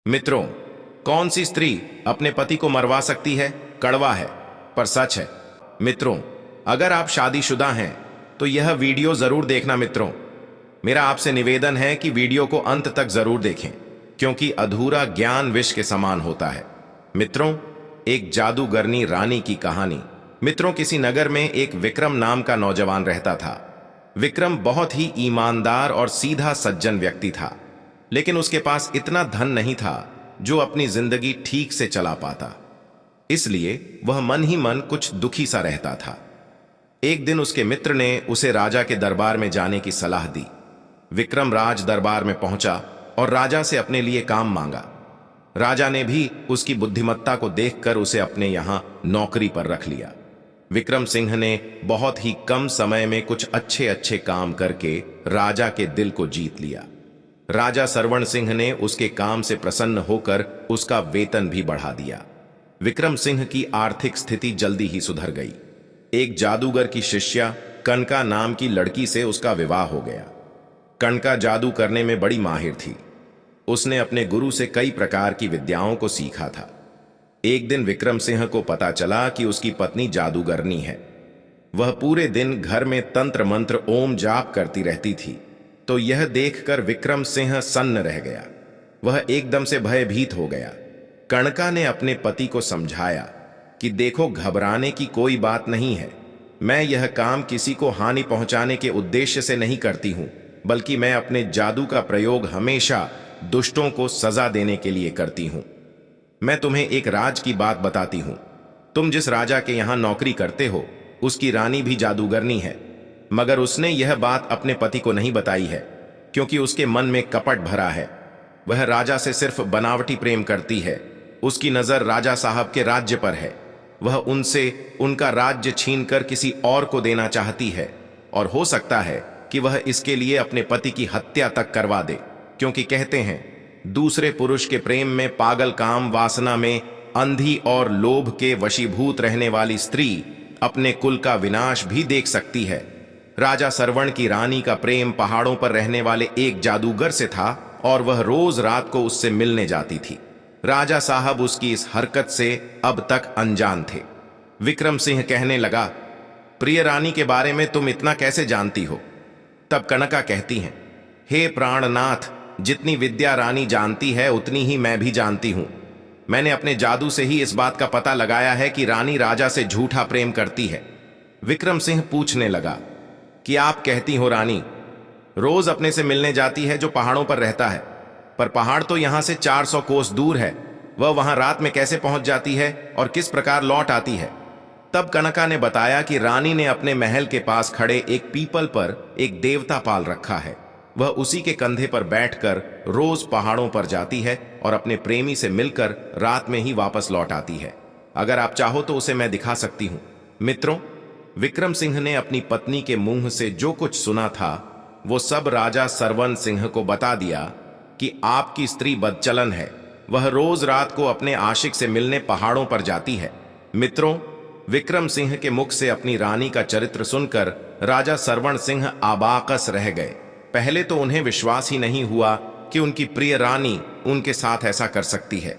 मित्रों, कौन सी स्त्री अपने पति को मरवा सकती है? कड़वा है पर सच है। मित्रों, अगर आप शादीशुदा हैं तो यह वीडियो जरूर देखना। मित्रों, मेरा आपसे निवेदन है कि वीडियो को अंत तक जरूर देखें, क्योंकि अधूरा ज्ञान विष के समान होता है। मित्रों, एक जादूगरनी रानी की कहानी। मित्रों, किसी नगर में एक विक्रम नाम का नौजवान रहता था। विक्रम बहुत ही ईमानदार और सीधा सज्जन व्यक्ति था, लेकिन उसके पास इतना धन नहीं था जो अपनी जिंदगी ठीक से चला पाता। इसलिए वह मन ही मन कुछ दुखी सा रहता था। एक दिन उसके मित्र ने उसे राजा के दरबार में जाने की सलाह दी। विक्रम राज दरबार में पहुंचा और राजा से अपने लिए काम मांगा। राजा ने भी उसकी बुद्धिमत्ता को देखकर उसे अपने यहां नौकरी पर रख लिया। विक्रम सिंह ने बहुत ही कम समय में कुछ अच्छे अच्छे काम करके राजा के दिल को जीत लिया। राजा सरवण सिंह ने उसके काम से प्रसन्न होकर उसका वेतन भी बढ़ा दिया। विक्रम सिंह की आर्थिक स्थिति जल्दी ही सुधर गई। एक जादूगर की शिष्या कनका नाम की लड़की से उसका विवाह हो गया। कनका जादू करने में बड़ी माहिर थी। उसने अपने गुरु से कई प्रकार की विद्याओं को सीखा था। एक दिन विक्रम सिंह को पता चला कि उसकी पत्नी जादूगरनी है। वह पूरे दिन घर में तंत्र मंत्र ओम जाप करती रहती थी। तो यह देखकर विक्रम सिंह सन्न रह गया। वह एकदम से भयभीत हो गया। कनका ने अपने पति को समझाया कि देखो, घबराने की कोई बात नहीं है। मैं यह काम किसी को हानि पहुंचाने के उद्देश्य से नहीं करती हूं, बल्कि मैं अपने जादू का प्रयोग हमेशा दुष्टों को सजा देने के लिए करती हूं। मैं तुम्हें एक राज की बात बताती हूं। तुम जिस राजा के यहां नौकरी करते हो, उसकी रानी भी जादूगरनी है, मगर उसने यह बात अपने पति को नहीं बताई है, क्योंकि उसके मन में कपट भरा है। वह राजा से सिर्फ बनावटी प्रेम करती है। उसकी नजर राजा साहब के राज्य पर है। वह उनसे उनका राज्य छीनकर किसी और को देना चाहती है, और हो सकता है कि वह इसके लिए अपने पति की हत्या तक करवा दे, क्योंकि कहते हैं दूसरे पुरुष के प्रेम में, पागल काम वासना में, अंधी और लोभ के वशीभूत रहने वाली स्त्री अपने कुल का विनाश भी देख सकती है। राजा सरवण की रानी का प्रेम पहाड़ों पर रहने वाले एक जादूगर से था, और वह रोज रात को उससे मिलने जाती थी। राजा साहब उसकी इस हरकत से अब तक अनजान थे। विक्रम सिंह कहने लगा, प्रिय रानी के बारे में तुम इतना कैसे जानती हो? तब कनका कहती हैं, हे प्राणनाथ, जितनी विद्या रानी जानती है उतनी ही मैं भी जानती हूं। मैंने अपने जादू से ही इस बात का पता लगाया है कि रानी राजा से झूठा प्रेम करती है। विक्रम सिंह पूछने लगा कि आप कहती हो रानी रोज अपने से मिलने जाती है जो पहाड़ों पर रहता है, पर पहाड़ तो यहां से 400 कोस दूर है। वह वहां रात में कैसे पहुंच जाती है और किस प्रकार लौट आती है? तब कनका ने बताया कि रानी ने अपने महल के पास खड़े एक पीपल पर एक देवता पाल रखा है। वह उसी के कंधे पर बैठकर रोज पहाड़ों पर जाती है और अपने प्रेमी से मिलकर रात में ही वापस लौट आती है। अगर आप चाहो तो उसे मैं दिखा सकती हूं। मित्रों, विक्रम सिंह ने अपनी पत्नी के मुंह से जो कुछ सुना था वो सब राजा सरवन सिंह को बता दिया कि आपकी स्त्री बदचलन है। वह रोज रात को अपने आशिक से मिलने पहाड़ों पर जाती है। मित्रों, विक्रम सिंह के मुख से अपनी रानी का चरित्र सुनकर राजा सरवण सिंह आबाकस रह गए। पहले तो उन्हें विश्वास ही नहीं हुआ कि उनकी प्रिय रानी उनके साथ ऐसा कर सकती है।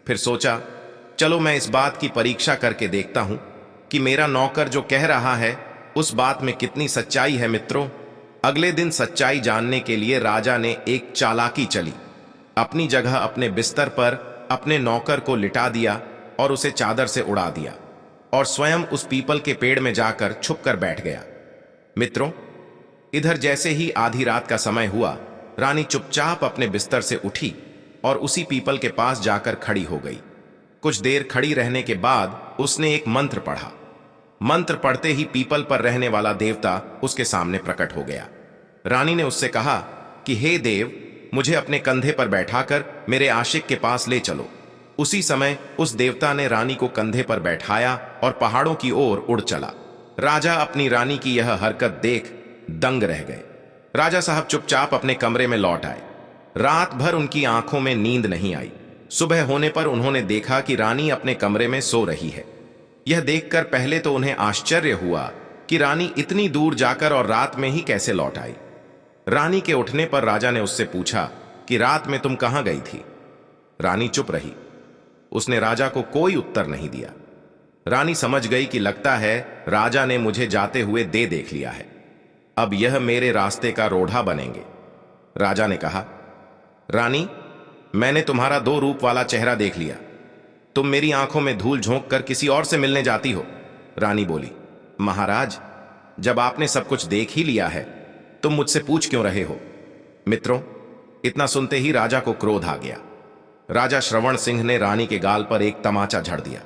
फिर सोचा, चलो मैं इस बात की परीक्षा करके देखता हूं कि मेरा नौकर जो कह रहा है उस बात में कितनी सच्चाई है। मित्रों, अगले दिन सच्चाई जानने के लिए राजा ने एक चालाकी चली। अपनी जगह अपने बिस्तर पर अपने नौकर को लिटा दिया और उसे चादर से उड़ा दिया, और स्वयं उस पीपल के पेड़ में जाकर छुपकर बैठ गया। मित्रों, इधर जैसे ही आधी रात का समय हुआ, रानी चुपचाप अपने बिस्तर से उठी और उसी पीपल के पास जाकर खड़ी हो गई। कुछ देर खड़ी रहने के बाद उसने एक मंत्र पढ़ा। मंत्र पढ़ते ही पीपल पर रहने वाला देवता उसके सामने प्रकट हो गया। रानी ने उससे कहा कि हे देव, मुझे अपने कंधे पर बैठाकर मेरे आशिक के पास ले चलो। उसी समय उस देवता ने रानी को कंधे पर बैठाया और पहाड़ों की ओर उड़ चला। राजा अपनी रानी की यह हरकत देख दंग रह गए। राजा साहब चुपचाप अपने कमरे में लौट आए। रात भर उनकी आंखों में नींद नहीं आई। सुबह होने पर उन्होंने देखा कि रानी अपने कमरे में सो रही है। यह देखकर पहले तो उन्हें आश्चर्य हुआ कि रानी इतनी दूर जाकर और रात में ही कैसे लौट आई। रानी के उठने पर राजा ने उससे पूछा कि रात में तुम कहां गई थी? रानी चुप रही। उसने राजा को कोई उत्तर नहीं दिया। रानी समझ गई कि लगता है राजा ने मुझे जाते हुए देख लिया है, अब यह मेरे रास्ते का रोढ़ा बनेंगे। राजा ने कहा, रानी, मैंने तुम्हारा 2 रूप वाला चेहरा देख लिया। तुम मेरी आंखों में धूल झोंक कर किसी और से मिलने जाती हो। रानी बोली, महाराज, जब आपने सब कुछ देख ही लिया है, तुम मुझसे पूछ क्यों रहे हो? मित्रों, इतना सुनते ही राजा को क्रोध आ गया। राजा श्रवण सिंह ने रानी के गाल पर एक तमाचा झड़ दिया।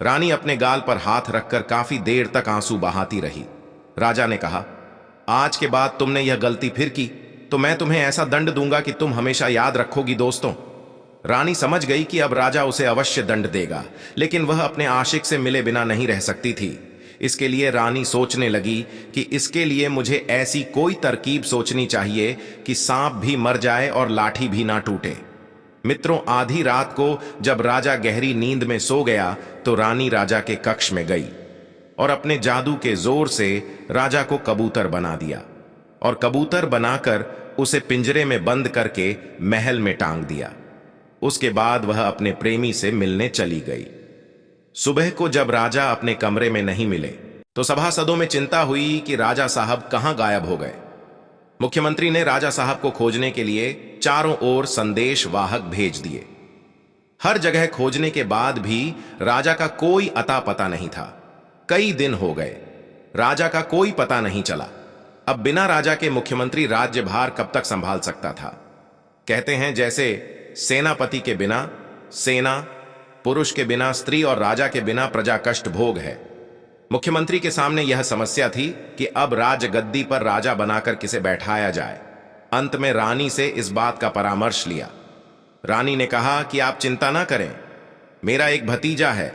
रानी अपने गाल पर हाथ रखकर काफी देर तक आंसू बहाती रही। राजा ने कहा, आज के बाद तुमने यह गलती फिर की तो मैं तुम्हें ऐसा दंड दूंगा कि तुम हमेशा याद रखोगी। दोस्तों, रानी समझ गई कि अब राजा उसे अवश्य दंड देगा, लेकिन वह अपने आशिक से मिले बिना नहीं रह सकती थी। इसके लिए रानी सोचने लगी कि इसके लिए मुझे ऐसी कोई तरकीब सोचनी चाहिए कि सांप भी मर जाए और लाठी भी ना टूटे। मित्रों, आधी रात को जब राजा गहरी नींद में सो गया तो रानी राजा के कक्ष में गई और अपने जादू के जोर से राजा को कबूतर बना दिया और कबूतर बनाकर उसे पिंजरे में बंद करके महल में टांग दिया। उसके बाद वह अपने प्रेमी से मिलने चली गई। सुबह को जब राजा अपने कमरे में नहीं मिले तो सभासदों में चिंता हुई कि राजा साहब कहां गायब हो गए। मुख्यमंत्री ने राजा साहब को खोजने के लिए चारों ओर संदेश वाहक भेज दिए। हर जगह खोजने के बाद भी राजा का कोई अता पता नहीं था। कई दिन हो गए, राजा का कोई पता नहीं चला। अब बिना राजा के मुख्यमंत्री राज्यभार कब तक संभाल सकता था? कहते हैं जैसे सेनापति के बिना सेना, पुरुष के बिना स्त्री और राजा के बिना प्रजा कष्ट भोग है। मुख्यमंत्री के सामने यह समस्या थी कि अब राजगद्दी पर राजा बनाकर किसे बैठाया जाए। अंत में रानी से इस बात का परामर्श लिया। रानी ने कहा कि आप चिंता ना करें, मेरा एक भतीजा है,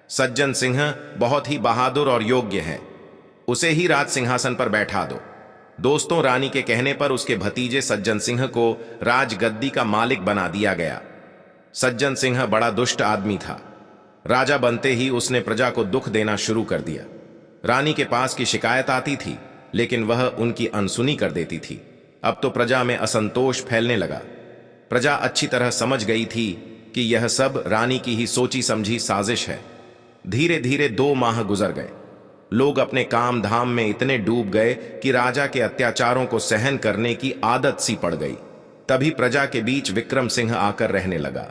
सज्जन सिंह, बहुत ही बहादुर और योग्य है, उसे ही राज सिंहासन पर बैठा दो। दोस्तों, रानी के कहने पर उसके भतीजे सज्जन सिंह को राजगद्दी का मालिक बना दिया गया। सज्जन सिंह बड़ा दुष्ट आदमी था। राजा बनते ही उसने प्रजा को दुख देना शुरू कर दिया। रानी के पास की शिकायत आती थी, लेकिन वह उनकी अनसुनी कर देती थी। अब तो प्रजा में असंतोष फैलने लगा। प्रजा अच्छी तरह समझ गई थी कि यह सब रानी की ही सोची समझी साजिश है। धीरे धीरे 2 माह गुजर गए। लोग अपने काम धाम में इतने डूब गए कि राजा के अत्याचारों को सहन करने की आदत सी पड़ गई। तभी प्रजा के बीच विक्रम सिंह आकर रहने लगा।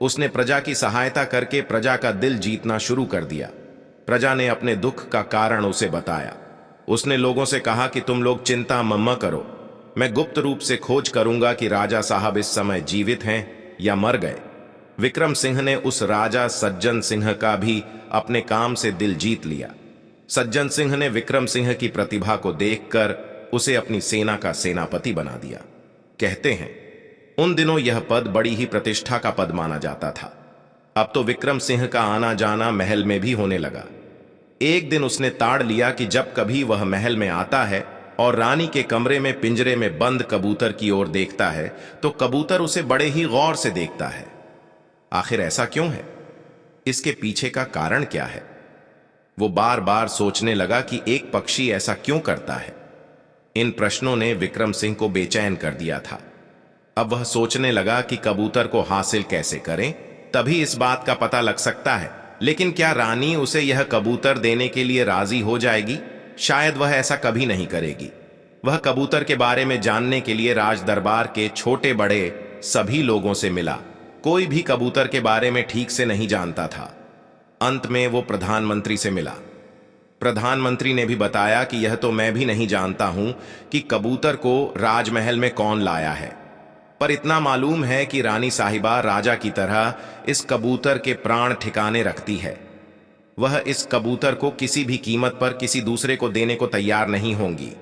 उसने प्रजा की सहायता करके प्रजा का दिल जीतना शुरू कर दिया। प्रजा ने अपने दुख का कारण उसे बताया। उसने लोगों से कहा कि तुम लोग चिंता मम्मा करो, मैं गुप्त रूप से खोज करूंगा कि राजा साहब इस समय जीवित हैं या मर गए। विक्रम सिंह ने उस राजा सज्जन सिंह का भी अपने काम से दिल जीत लिया। सज्जन सिंह ने विक्रम सिंह की प्रतिभा को देखकर उसे अपनी सेना का सेनापति बना दिया। कहते हैं उन दिनों यह पद बड़ी ही प्रतिष्ठा का पद माना जाता था। अब तो विक्रम सिंह का आना जाना महल में भी होने लगा। एक दिन उसने ताड़ लिया कि जब कभी वह महल में आता है और रानी के कमरे में पिंजरे में बंद कबूतर की ओर देखता है तो कबूतर उसे बड़े ही गौर से देखता है। आखिर ऐसा क्यों है? इसके पीछे का कारण क्या है? वो बार बार सोचने लगा कि एक पक्षी ऐसा क्यों करता है। इन प्रश्नों ने विक्रम सिंह को बेचैन कर दिया था। अब वह सोचने लगा कि कबूतर को हासिल कैसे करें, तभी इस बात का पता लग सकता है। लेकिन क्या रानी उसे यह कबूतर देने के लिए राजी हो जाएगी? शायद वह ऐसा कभी नहीं करेगी। वह कबूतर के बारे में जानने के लिए राज दरबार के छोटे बड़े सभी लोगों से मिला। कोई भी कबूतर के बारे में ठीक से नहीं जानता था। अंत में वो प्रधानमंत्री से मिला। प्रधानमंत्री ने भी बताया कि यह तो मैं भी नहीं जानता हूं कि कबूतर को राजमहल में कौन लाया है, पर इतना मालूम है कि रानी साहिबा राजा की तरह इस कबूतर के प्राण ठिकाने रखती है। वह इस कबूतर को किसी भी कीमत पर किसी दूसरे को देने को तैयार नहीं होंगी।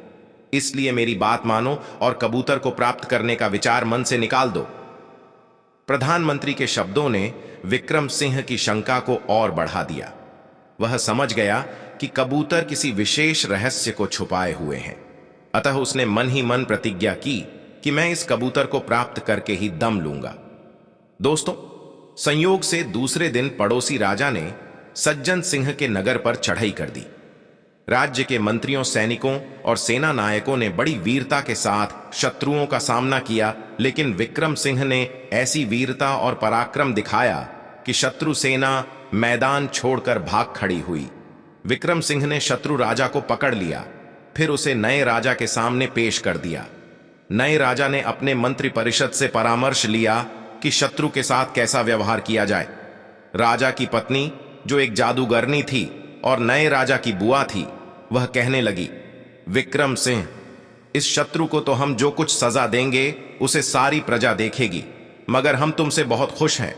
इसलिए मेरी बात मानो और कबूतर को प्राप्त करने का विचार मन से निकाल दो। प्रधानमंत्री के शब्दों ने विक्रम सिंह की शंका को और बढ़ा दिया। वह समझ गया कि कबूतर किसी विशेष रहस्य को छुपाए हुए हैं। अतः उसने मन ही मन प्रतिज्ञा की कि मैं इस कबूतर को प्राप्त करके ही दम लूंगा। दोस्तों, संयोग से दूसरे दिन पड़ोसी राजा ने सज्जन सिंह के नगर पर चढ़ाई कर दी। राज्य के मंत्रियों, सैनिकों और सेना नायकों ने बड़ी वीरता के साथ शत्रुओं का सामना किया लेकिन विक्रम सिंह ने ऐसी वीरता और पराक्रम दिखाया कि शत्रु सेना मैदान छोड़कर भाग खड़ी हुई। विक्रम सिंह ने शत्रु राजा को पकड़ लिया, फिर उसे नए राजा के सामने पेश कर दिया। नए राजा ने अपने मंत्री परिषद से परामर्श लिया कि शत्रु के साथ कैसा व्यवहार किया जाए। राजा की पत्नी, जो एक जादूगरनी थी और नए राजा की बुआ थी, वह कहने लगी, विक्रम सिंह, इस शत्रु को तो हम जो कुछ सजा देंगे उसे सारी प्रजा देखेगी, मगर हम तुमसे बहुत खुश हैं।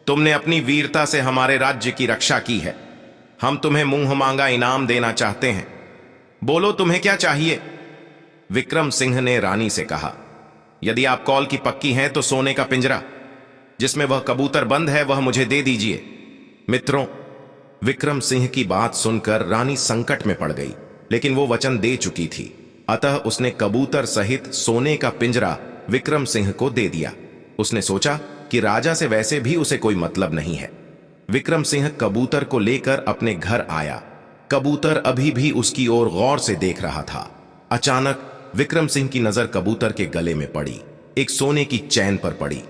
तुमने अपनी वीरता से हमारे राज्य की रक्षा की है। हम तुम्हें मुंह मांगा इनाम देना चाहते हैं। बोलो, तुम्हें क्या चाहिए? विक्रम सिंह ने रानी से कहा, यदि आप कौल की पक्की हैं तो सोने का पिंजरा जिसमें वह कबूतर बंद है वह मुझे दे दीजिए। मित्रों, विक्रम सिंह की बात सुनकर रानी संकट में पड़ गई, लेकिन वो वचन दे चुकी थी। अतः उसने कबूतर सहित सोने का पिंजरा विक्रम सिंह को दे दिया। उसने सोचा कि राजा से वैसे भी उसे कोई मतलब नहीं है। विक्रम सिंह कबूतर को लेकर अपने घर आया। कबूतर अभी भी उसकी ओर गौर से देख रहा था। अचानक विक्रम सिंह की नजर कबूतर के गले में पड़ी, एक सोने की चैन पर पड़ी।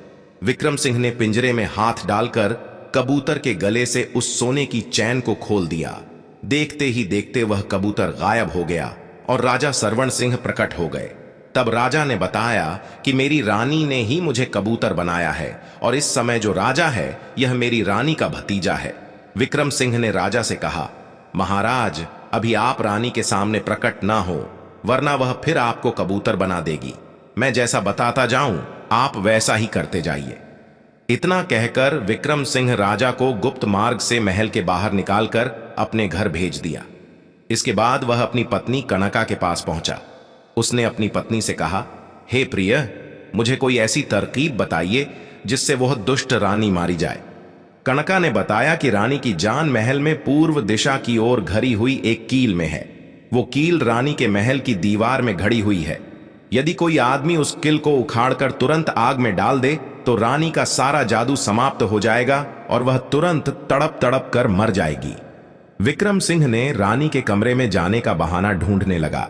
विक्रम सिंह ने पिंजरे में हाथ डालकर कबूतर के गले से उस सोने की चैन को खोल दिया। देखते ही देखते वह कबूतर गायब हो गया और राजा सरवण सिंह प्रकट हो गए। तब राजा ने बताया कि मेरी रानी ने ही मुझे कबूतर बनाया है और इस समय जो राजा है यह मेरी रानी का भतीजा है। विक्रम सिंह ने राजा से कहा, महाराज, अभी आप रानी के सामने प्रकट ना हो, वरना वह फिर आपको कबूतर बना देगी। मैं जैसा बताता जाऊं आप वैसा ही करते जाइए। इतना कहकर विक्रम सिंह राजा को गुप्त मार्ग से महल के बाहर निकालकर अपने घर भेज दिया। इसके बाद वह अपनी पत्नी कनका के पास पहुंचा। उसने अपनी पत्नी से कहा, हे प्रिय, मुझे कोई ऐसी तरकीब बताइए जिससे वह दुष्ट रानी मारी जाए। कनका ने बताया कि रानी की जान महल में पूर्व दिशा की ओर घड़ी हुई एक कील में है। वो कील रानी के महल की दीवार में घड़ी हुई है। यदि कोई आदमी उस कील को उखाड़कर तुरंत आग में डाल दे तो रानी का सारा जादू समाप्त हो जाएगा और वह तुरंत तड़प तड़प कर मर जाएगी। विक्रम सिंह ने रानी के कमरे में जाने का बहाना ढूंढने लगा।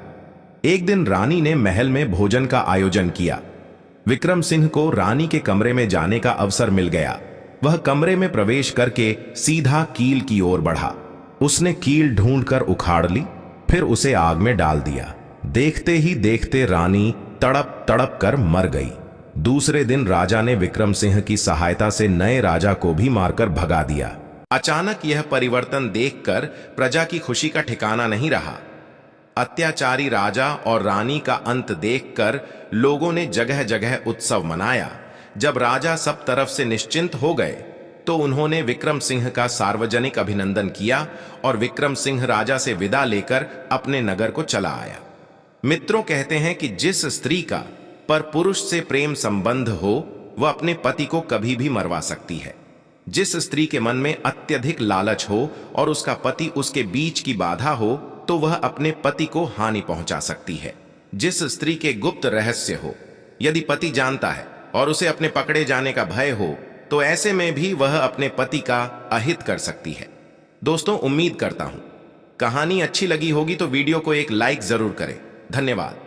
एक दिन रानी ने महल में भोजन का आयोजन किया। विक्रम सिंह को रानी के कमरे में जाने का अवसर मिल गया। वह कमरे में प्रवेश करके सीधा कील की ओर बढ़ा। उसने कील ढूंढकर उखाड़ ली, फिर उसे आग में डाल दिया। देखते ही देखते रानी तड़प तड़प कर मर गई। दूसरे दिन राजा ने विक्रम सिंह की सहायता से नए राजा को भी मारकर भगा दिया। अचानक यह परिवर्तन देखकर प्रजा की खुशी का ठिकाना नहीं रहा। अत्याचारी राजा और रानी का अंत देखकर लोगों ने जगह जगह उत्सव मनाया। जब राजा सब तरफ से निश्चिंत हो गए तो उन्होंने विक्रम सिंह का सार्वजनिक अभिनंदन किया और विक्रम सिंह राजा से विदा लेकर अपने नगर को चला आया। मित्रों, कहते हैं कि जिस स्त्री का पर पुरुष से प्रेम संबंध हो वह अपने पति को कभी भी मरवा सकती है। जिस स्त्री के मन में अत्यधिक लालच हो और उसका पति उसके बीच की बाधा हो तो वह अपने पति को हानि पहुंचा सकती है। जिस स्त्री के गुप्त रहस्य हो, यदि पति जानता है और उसे अपने पकड़े जाने का भय हो तो ऐसे में भी वह अपने पति का अहित कर सकती है। दोस्तों, उम्मीद करता हूं कहानी अच्छी लगी होगी तो वीडियो को एक लाइक जरूर करें। धन्यवाद।